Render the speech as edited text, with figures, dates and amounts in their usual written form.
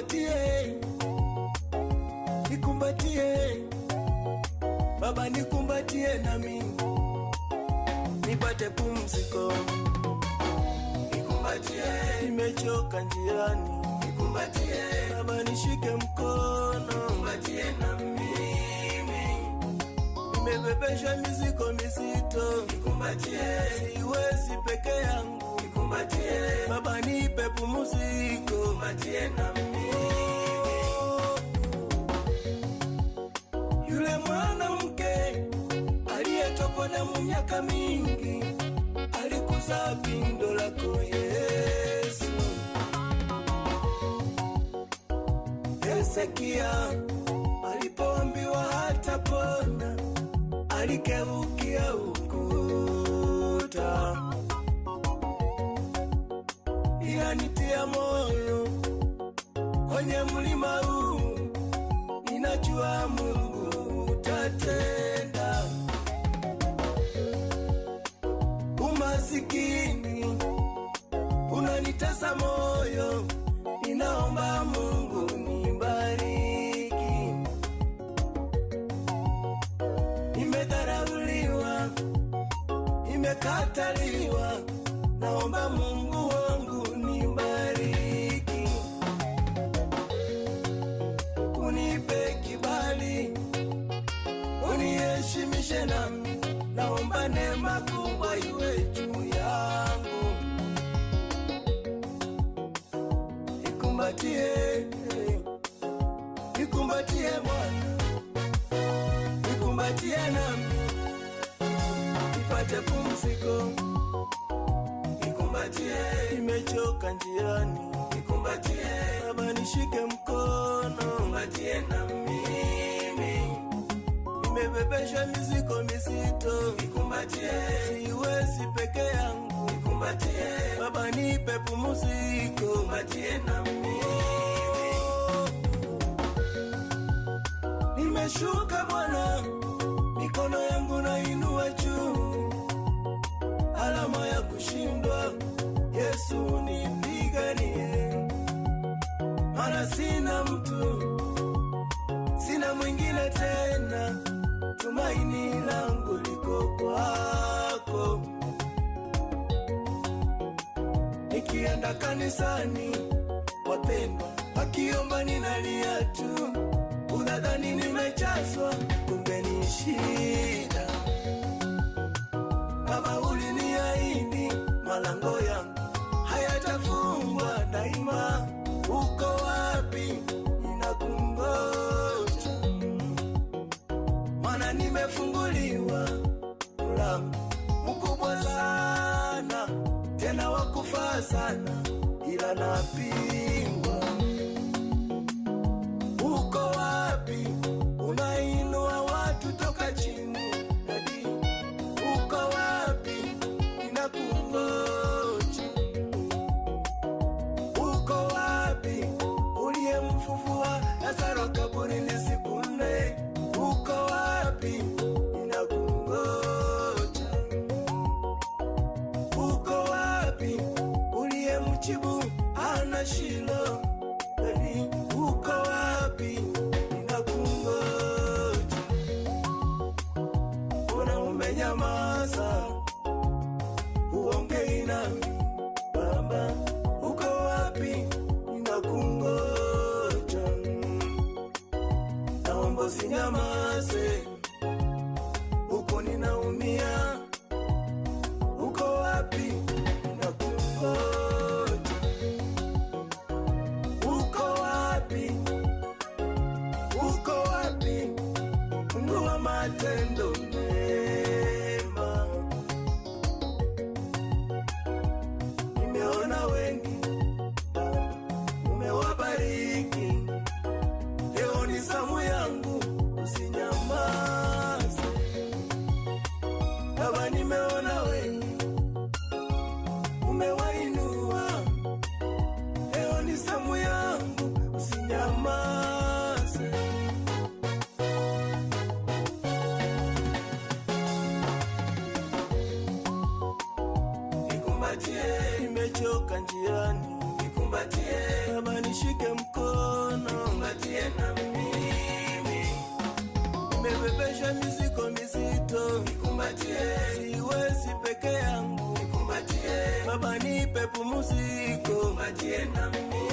nikumbatie, nikumbatie Baba, nikumbatie nami nipate pumziko. Nikumbatie, nimechoka njiani. Nikumbatie Baba, nishike mkono. Nikumbatie na mimi, nimebebesha mizigo mizito. Nikumbatie, siwezi peke yangu. Nikumbatie Baba, nipe pumziko. Nikumbatie na mimi. Yule mwanamke aliyetokwa damu miaka mingi alikuza pindo lako Yesu. Hezekia alipoambiwa hatapona aligeukia ukuta. Ila nitia moyo kwenye mlima huu, ninajua Mungu utatenda. Umasikini unanitesa moyo, ninaomba Mungu nibariki. Nimedharauliwa, nimekataliwa, naomba Mungu wangu nibariki. Unipe kibali, uniheshimishe nami, naomba neema kubwa iwe juu yangu. Nikumbatie, nikumbatie Bwana, nikumbatie nami nipate pumziko. Nikumbatie, nimechoka njiani. Nikumbatie Baba, nishike mkono. Nikumbatie na mimi, nimebebesha mizigo mizito. Nikumbatie, siwezi peke yangu. Nikumbatie Baba, nipe pumziko. Nikumbatie na mimi. Nimeshuka Bwana, mikono yangu nainua juu, alama ya kushindwa. Yesu nipiganie, maana sina mtu, sina mwingine tena, tumaini langu liko kwako. Nikienda kanisani, wapendwa wakiomba ninalia tu, unadhani nimechazwa, kumbe ni shida. Baba, uliniahidi malango yangu hayatafungwa daima. Uko wapi? Ninakungoja, maana nimefunguliwa mlango mkubwa sana, tena wakufaa sana, ila napingwa. Uko wapi? Unainua watu toka chini. Uko wapi? Ninakungoja. Uko wapi? Uliyemfufua Lazaro kaburini siku 4. Uko wapi? Ninakungoja. Uko wapi? Uliyemjibu Hana Shilo. Uko wapi? Ninakungoja. Mbona umenyamaza? Uongei nami Baba, uko wapi? Ninakungoja. Naomba usinyamaze, uko ninaumia. Uko wapi? Ninakungoja. Uko wapi? Uko wapi? Mungu wa matendo mema. Nimeona wengi Baba, umewabariki. Leo ni zamu yangu, usinyamaze Baba. Nimeona wengi umewainua. Leo ni zamu yangu, usinyamaze. Nikumbatie, nimechoka njiani. Nikumbatie Baba, nishike mkono. nikumbatie na mimi. Nimebebesha mizigo mizito, nikumbatie. Siwezi peke yangu, nikumbatie. Baba nipe pumziko, nikumbatie na mimi.